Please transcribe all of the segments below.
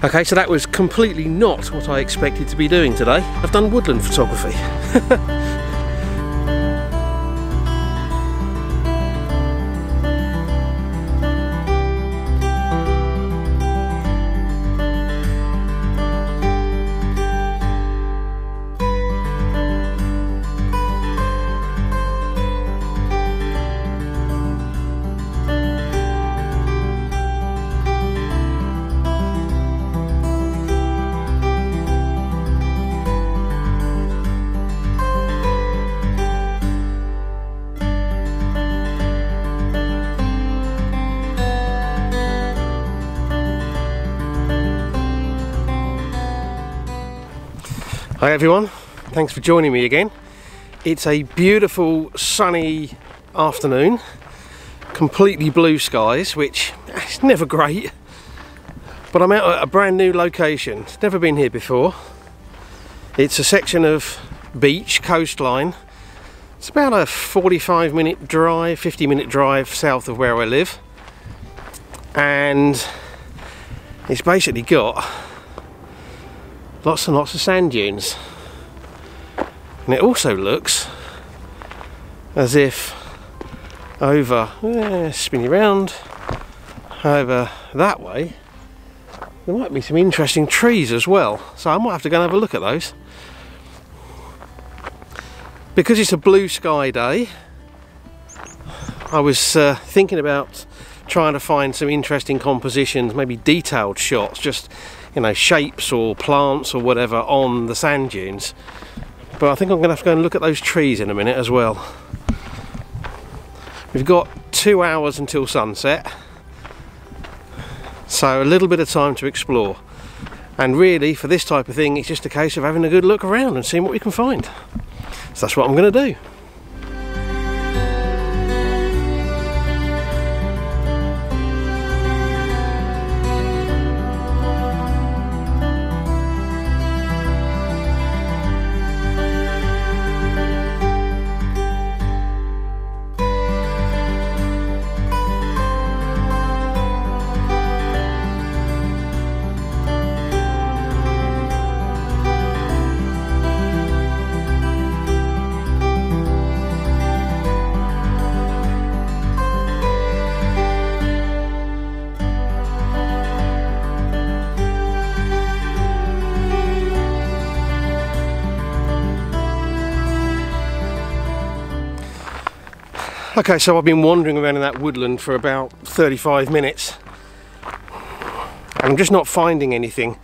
Okay, so that was completely not what I expected to be doing today. I've done woodland photography. Hi everyone, thanks for joining me again. It's a beautiful sunny afternoon, completely blue skies, which is never great, but I'm out at a brand new location. It's never been here before. It's a section of beach, coastline. It's about a 45-minute drive, 50-minute drive south of where I live, and it's basically got lots and lots of sand dunes, and it also looks as if over, spinning around, over that way, there might be some interesting trees as well, so I might have to go and have a look at those. Because it's a blue sky day, I was thinking about trying to find some interesting compositions, maybe detailed shots, just, you know, shapes or plants or whatever on the sand dunes. But I think I'm going to have to go and look at those trees in a minute as well. We've got 2 hours until sunset, so a little bit of time to explore. And really, for this type of thing, it's just a case of having a good look around and seeing what we can find. So that's what I'm going to do. Okay, so I've been wandering around in that woodland for about 35 minutes. I'm just not finding anything.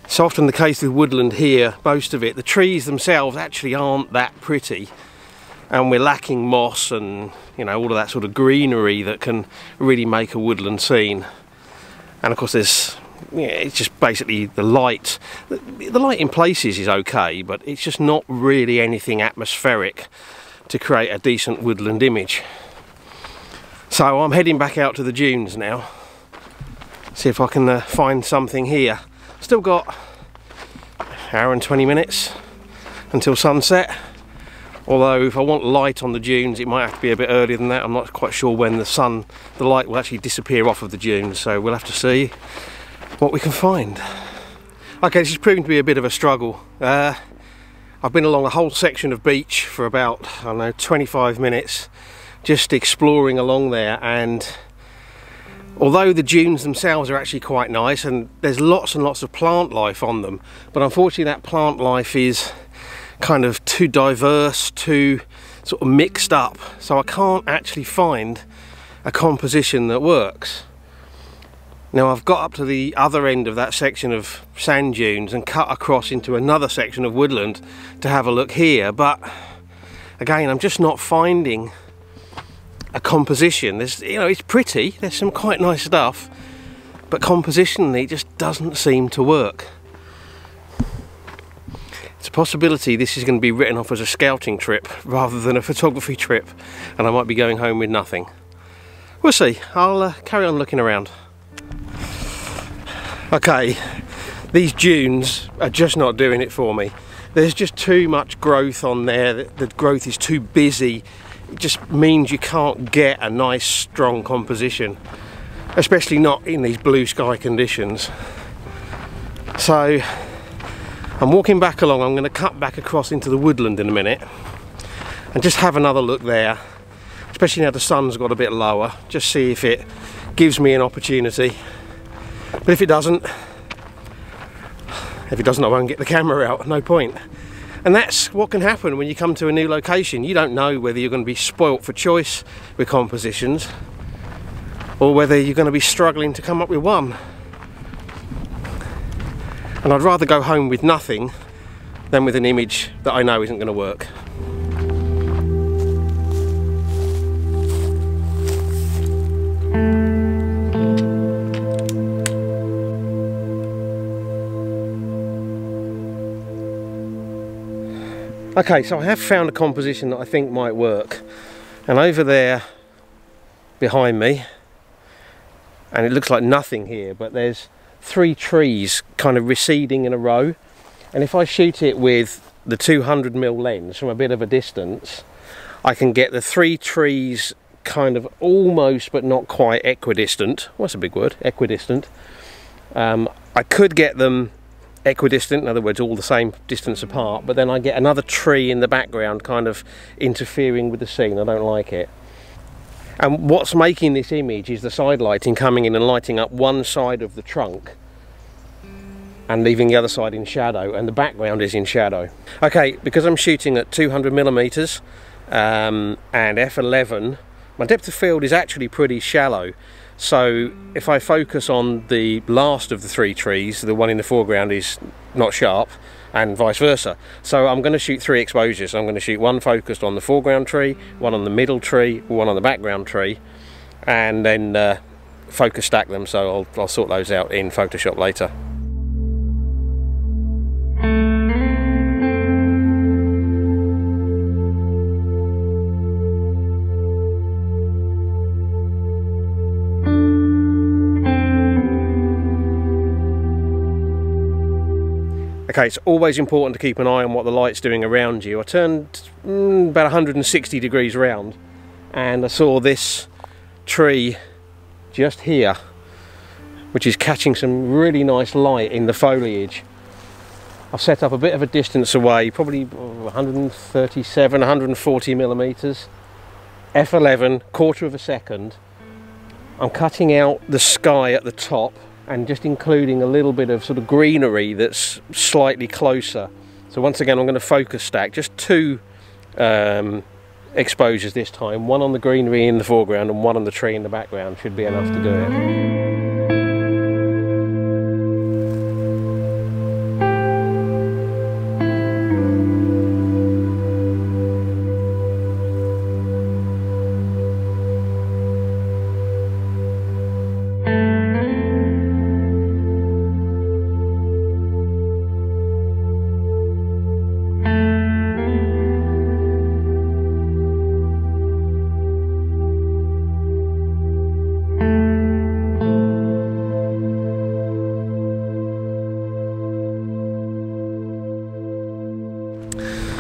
It's often the case with woodland here, most of it. The trees themselves actually aren't that pretty, and we're lacking moss and, you know, all of that sort of greenery that can really make a woodland scene. And of course there's, yeah, it's just basically the light. The light in places is okay, but it's just not really anything atmospheric to create a decent woodland image. So I'm heading back out to the dunes now, see if I can find something here. Still got an hour and 20 minutes until sunset, although if I want light on the dunes it might have to be a bit earlier than that. I'm not quite sure when the light will actually disappear off of the dunes, so we'll have to see what we can find. Okay, this is proving to be a bit of a struggle. I've been along a whole section of beach for about, I don't know, 25 minutes, just exploring along there, and although the dunes themselves are actually quite nice and there's lots and lots of plant life on them, but unfortunately that plant life is kind of too diverse, too sort of mixed up, so I can't actually find a composition that works. Now I've got up to the other end of that section of sand dunes and cut across into another section of woodland to have a look here, but again I'm just not finding a composition. There's, you know, it's pretty, there's some quite nice stuff, but compositionally it just doesn't seem to work. It's a possibility this is going to be written off as a scouting trip rather than a photography trip, and I might be going home with nothing. We'll see. I'll carry on looking around. Okay, these dunes are just not doing it for me. There's just too much growth on there. The growth is too busy. It just means you can't get a nice strong composition. especially not in these blue sky conditions. So I'm walking back along. I'm going to cut back across into the woodland in a minute and just have another look there, especially now the sun's got a bit lower, just see if it gives me an opportunity. But if it doesn't I won't get the camera out, no point. And that's what can happen when you come to a new location. You don't know whether you're going to be spoilt for choice with compositions or whether you're going to be struggling to come up with one. And I'd rather go home with nothing than with an image that I know isn't going to work. Okay, so I have found a composition that I think might work, and over there behind me, and it looks like nothing here, but there's 3 trees kind of receding in a row, and if I shoot it with the 200mm lens from a bit of a distance, I can get the 3 trees kind of almost but not quite equidistant. What's a big word? Equidistant. I could get them equidistant, in other words all the same distance apart, but then I get another tree in the background kind of interfering with the scene. I don't like it. And what's making this image is the side lighting coming in and lighting up one side of the trunk and leaving the other side in shadow, and the background is in shadow. Okay, because I'm shooting at 200mm and f11, my depth of field is actually pretty shallow. So if I focus on the last of the 3 trees, the one in the foreground is not sharp, and vice versa. So I'm going to shoot 3 exposures. I'm going to shoot one focused on the foreground tree, one on the middle tree, one on the background tree, and then focus stack them. So I'll sort those out in Photoshop later. Okay, it's always important to keep an eye on what the light's doing around you. I turned about 160 degrees round and I saw this tree just here, which is catching some really nice light in the foliage. I've set up a bit of a distance away, probably 137, 140mm, f11, quarter of a second. I'm cutting out the sky at the top and just including a little bit of sort of greenery that's slightly closer. So once again I'm going to focus stack just 2 exposures this time, one on the greenery in the foreground and one on the tree in the background. Should be enough to do it.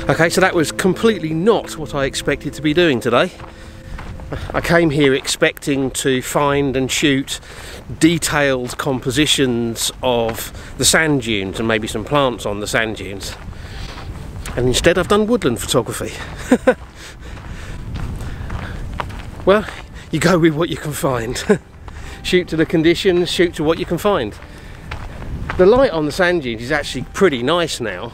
Okay, so that was completely not what I expected to be doing today. I came here expecting to find and shoot detailed compositions of the sand dunes and maybe some plants on the sand dunes. And instead I've done woodland photography. Well, you go with what you can find. Shoot to the conditions, shoot to what you can find. The light on the sand dunes is actually pretty nice now.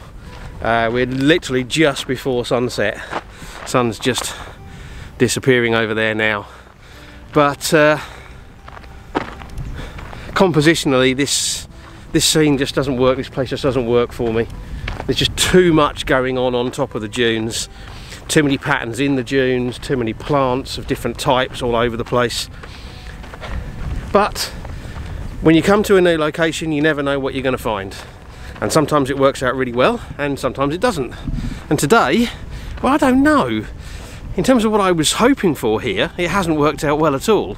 We're literally just before sunset. Sun's just disappearing over there now. But compositionally this scene just doesn't work, this place just doesn't work for me. There's just too much going on top of the dunes. Too many patterns in the dunes, too many plants of different types all over the place. But when you come to a new location you never know what you're going to find. And sometimes it works out really well, and sometimes it doesn't. And today, well, I don't know. In terms of what I was hoping for here, it hasn't worked out well at all.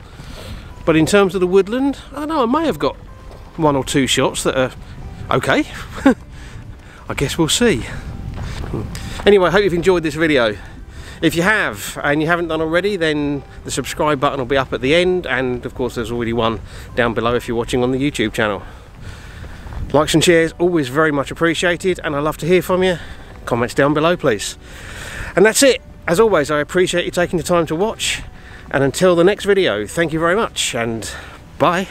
But in terms of the woodland, I don't know, I may have got 1 or 2 shots that are okay. I guess we'll see. Anyway, I hope you've enjoyed this video. If you have, and you haven't done already, then the subscribe button will be up at the end, and of course there's already one down below if you're watching on the YouTube channel. Likes and shares, always very much appreciated, and I'd love to hear from you. Comments down below, please. And that's it. As always, I appreciate you taking the time to watch, and until the next video, thank you very much, and bye.